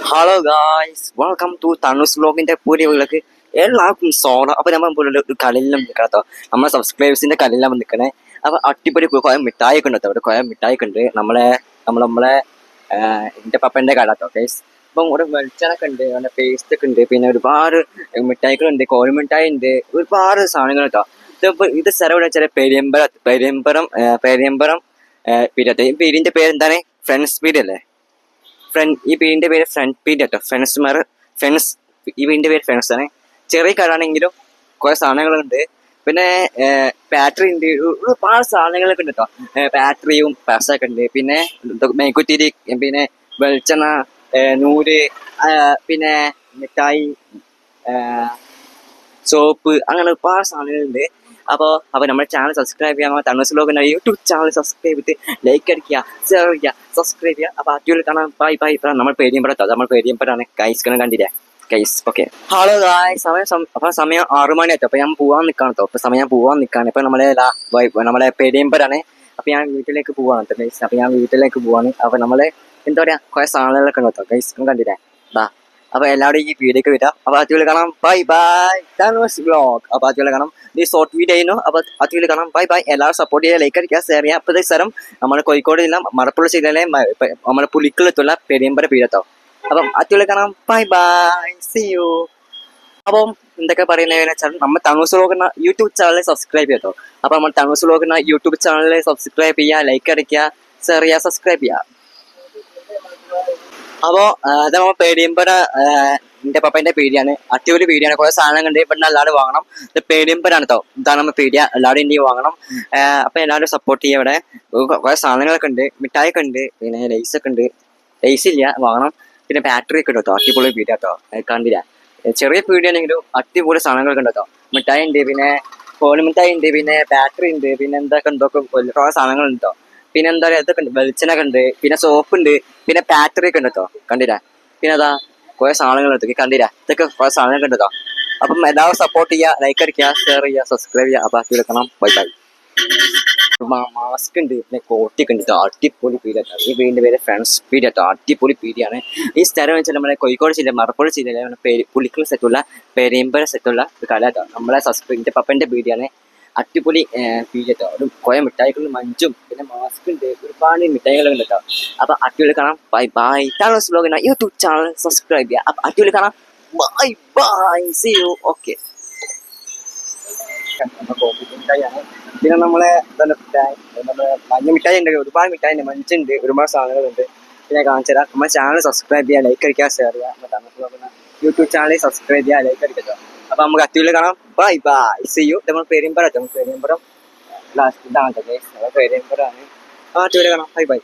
Hello guys, welcome to തണുസ് വ്ലോഗിന്റെ പുതിയ വീട്ടിലേക്ക് എല്ലാവർക്കും സ്വാഗതം. അപ്പോൾ നമ്മൾ ഒരു കടലിലും നിൽക്കാത്തോ, നമ്മളെ സബ്സ്ക്രൈബേഴ്സിന്റെ കടലിലാണ് നിൽക്കണേ. അപ്പോൾ അടിപൊളി കുറെ മിഠായി ഉണ്ട് കേട്ടോ. അവിടെ കുറെ മിഠായി ഉണ്ട്. നമ്മളെ എൻ്റെ പപ്പൻ്റെ കട കേട്ടോ ഗൈസ്. അപ്പം ഒരു വെളിച്ചെണ്ണൊക്കെ ഉണ്ട്, അങ്ങനെ പേസ്റ്റ് ഒക്കെ ഉണ്ട്, പിന്നെ ഒരുപാട് മിഠായികളുണ്ട്, കോഴിമിഠായി ഉണ്ട്, ഒരുപാട് സാധനങ്ങൾ കേട്ടോ. ഇത് സ്ഥലം എവിടെ വെച്ചാൽ പെരിയമ്പറം പീരിയഡ്. ഈ പീരിയഡിന്റെ പേര് എന്താണ്? ഫ്രണ്ട്സ് പീരിയഡ് അല്ലേ? ഈ വീടിന്റെ പേര് ഫ്രണ്ട് പീഡ് കേട്ടോ. ഫ്രണ്ട്സ് ഈ വീടിന്റെ പേര് ഫ്രണ്ട്സ് ആണ്. ചെറിയ കടാണെങ്കിലും കുറെ സാധനങ്ങളുണ്ട്. പിന്നെ ബാറ്ററി ഉണ്ട്, ഒരുപാട് സാധനങ്ങളൊക്കെ ഉണ്ട് കേട്ടോ. ബാറ്ററിയും പാസൊക്കെ ഉണ്ട്. പിന്നെ മേക്കുത്തിരി, പിന്നെ വെളിച്ചെണ്ണ, നൂല്, പിന്നെ മിഠായി, സോപ്പ്, അങ്ങനെ ഒരുപാട് സാധനങ്ങളുണ്ട്. അപ്പോൾ നമ്മുടെ ചാനൽ സബ്സ്ക്രൈബ് ചെയ്യാൻ, തണുസ് വ്ലോഗിന്റെ യൂട്യൂബ് ചാനൽ സബ്സ്ക്രൈബ് ചെയ്ത് ലൈക്ക് അടിക്കുക, ഷെയർ ചെയ്യുക, സബ്സ്ക്രൈബ് ചെയ്യുക. അപ്പോൾ ആദ്യം കാണാൻ ബൈ. നമ്മൾ പേടിയമ്പറാണ് ഗൈസ്, കണ്ടില്ലേ ഗൈസ്? Okay, hello guys. സമയം 6 മണി ആയിട്ടോ. അപ്പോൾ ഞാൻ പോകാൻ നിൽക്കാണ് കേട്ടോ. ഇപ്പോൾ സമയം പോകാൻ നിൽക്കുകയാണ്. ഇപ്പോൾ നമ്മളെ പേടിയമ്പറാണ്. അപ്പോൾ ഞാൻ വീട്ടിലേക്ക് പോവാണ് കേട്ടോ ഗൈസ്. അപ്പോൾ ഞാൻ വീട്ടിലേക്ക് പോവാണ്. അപ്പോൾ എന്താ പറയുക, കുറേ സാധനങ്ങളൊക്കെ ഉണ്ട് കേട്ടോ ഗൈസ്, കണ്ടില്ലേ? അപ്പൊ എല്ലാവരും ഈ വീഡിയോക്ക് വരാം. അപ്പൊ അതുപോലെ കാണാം. ബൈ. തണുസ് വ്ലോഗ്. അപ്പൊ അതുപോലെ കാണാം. ഈ ഷോർട്ട് വീഡിയോ ആയിരുന്നു. അപ്പൊ അതുപോലെ കാണാം. ബൈ. എല്ലാവരും സപ്പോർട്ട് ചെയ്യുക, ലൈക്ക് അടിക്കുക, ഷെയർ ചെയ്യുക. അപ്പോഴത്തെ സ്ഥലം നമ്മുടെ കോഴിക്കോട് ജില്ല മലപ്പുറം ജില്ലയിലെ നമ്മുടെ പുലിക്കുളത്തുള്ള പെരിയമ്പര പീഠത്തോ. അപ്പം അതുപോലെ കാണാം. ബൈ. See you. അപ്പം എന്തൊക്കെ പറയുന്നതെന്ന് വെച്ചാൽ നമ്മൾ തണുസ് വ്ലോഗ് എന്ന യൂട്യൂബ് ചാനൽ സബ്സ്ക്രൈബ് ചെയ്തോ. അപ്പൊ നമ്മൾ തണുസ് വ്ലോഗ് എന്ന യൂട്യൂബ് ചാനൽ സബ്സ്ക്രൈബ് ചെയ്യുക, ലൈക്ക് അടിക്കുക, ഷെയർ ചെയ്യുക, സബ്സ്ക്രൈബ് ചെയ്യുക. അപ്പോ അത് നമ്മൾ പേടിയമ്പര എന്റെ പപ്പന്റെ പീടിയാണ്. അടിപൊളി പീടിയാണ്. കുറെ സാധനങ്ങൾ ഉണ്ട്. ഇവിടെ എല്ലാവരും വാങ്ങണം. ഇത് പേടിയമ്പരാണ് കേട്ടോ. ഇതാണ് നമ്മൾ പീടിയ. എല്ലാവരും ഇനി വാങ്ങണം. അപ്പൊ എല്ലാവരും സപ്പോർട്ട് ചെയ്യുക. ഇവിടെ കുറെ സാധനങ്ങളൊക്കെ ഉണ്ട്, മിഠായി ഒക്കെ ഉണ്ട്, പിന്നെ ലൈസ് ഒക്കെ ഉണ്ട്. ലൈസ് ഇല്ല, വാങ്ങണം. പിന്നെ ബാറ്ററി ഒക്കെ ഉണ്ട് കേട്ടോ. അടിപൊളി പീടിയ കേട്ടോ. കണ്ടില്ല, ചെറിയ പീടിയാണെങ്കിലും അടിപൊളി സാധനങ്ങളൊക്കെ ഉണ്ട് കേട്ടോ. മിഠായി ഉണ്ട്, പിന്നെ കോഴിമിഠായി ഉണ്ട്, പിന്നെ ബാറ്ററി ഉണ്ട്, പിന്നെ എന്തൊക്കെ കുറെ സാധനങ്ങളുണ്ട് കേട്ടോ. പിന്നെ എന്താ പറയുക, ഇതൊക്കെ ഉണ്ട്, വെളിച്ചെണ്ണൊക്കെ ഉണ്ട്, പിന്നെ സോപ്പ് ഉണ്ട്, പിന്നെ ബാറ്ററി ഒക്കെ ഉണ്ട് കേട്ടോ. കണ്ടില്ല? പിന്നെ അതാ കുറെ സാധനങ്ങൾ ഉണ്ട്, കണ്ടില്ല? ഇതൊക്കെ കുറെ സാധനങ്ങളൊക്കെ ഉണ്ട് കേട്ടോ. അപ്പം എല്ലാവരും സപ്പോർട്ട് ചെയ്യുക, ലൈക്ക് അടിക്കുക, ഷെയർ ചെയ്യുക, സബ്സ്ക്രൈബ് ചെയ്യുക. അപ്പം എടുക്കണം. ബൈ. മാസ്ക് ഉണ്ട്, പിന്നെ കോട്ടിയൊക്കെ ഉണ്ട് കേട്ടോ. അടിപൊളി പീഡിയ കേട്ടോ. ഈ വീടിന്റെ പേര് ഫ്രണ്ട്സ് പീഡിയ കേട്ടോ. അടിപൊളി പീഡിയാണ്. ഈ സ്ഥലം വെച്ചാൽ നമ്മുടെ കോഴിക്കോട് ജില്ല മലപ്പുറം ജില്ലയിലെ പുലിക്കുള സെറ്റുള്ള പെരിയമ്പര സെറ്റുള്ള ഒരു കല കേട്ടോ. നമ്മളെ സബ്സ്ക്രൈബ് പപ്പന്റെ പീഡിയാണ്. അടിപൊളി പീഡിയ കേട്ടോ. ഒരു കുറെ മിഠായികളും മഞ്ചും, പിന്നെ മാസ്ക് ഉണ്ട്, ഒരുപാട് മിഠായികളുണ്ട് കേട്ടോ. അപ്പൊ അടിപൊളി കാണാം. ബൈ. തണുസ് വ്ലോഗിന്റെ യൂട്യൂബ് ചാനൽ സബ്സ്ക്രൈബ് ചെയ്യുക. അപ്പൊ അടിപൊളി കാണാം. ബൈ. See you. ഓക്കെ. പിന്നെ നമ്മളെ മഞ്ഞ മിഠായി ഉണ്ട്, ഒരുപാട് മിഠായി ഉണ്ട്, മഞ്ചുണ്ട്, ഒരുപാട് സാധനങ്ങളുണ്ട്. പിന്നെ കാണിച്ചു തരാം. നമ്മുടെ ചാനൽ സബ്സ്ക്രൈബ് ചെയ്യുക, ലൈക്ക് അടിക്കുക, ഷെയർ ചെയ്യുക. നമ്മുടെ യൂട്യൂബ് ചാനൽ സബ്സ്ക്രൈബ് ചെയ്യുക, ലൈക്ക് അടിക്കുക. അപ്പൊ നമുക്ക് അടിപൊളി കാണാം. ബൈ. See you. നമ്മൾ പേരിയമ്പരം ലാസ്റ്റ് ഇതാണ് പേരിയമ്പരാണ്. അടിപൊളി കാണാം. ബൈ.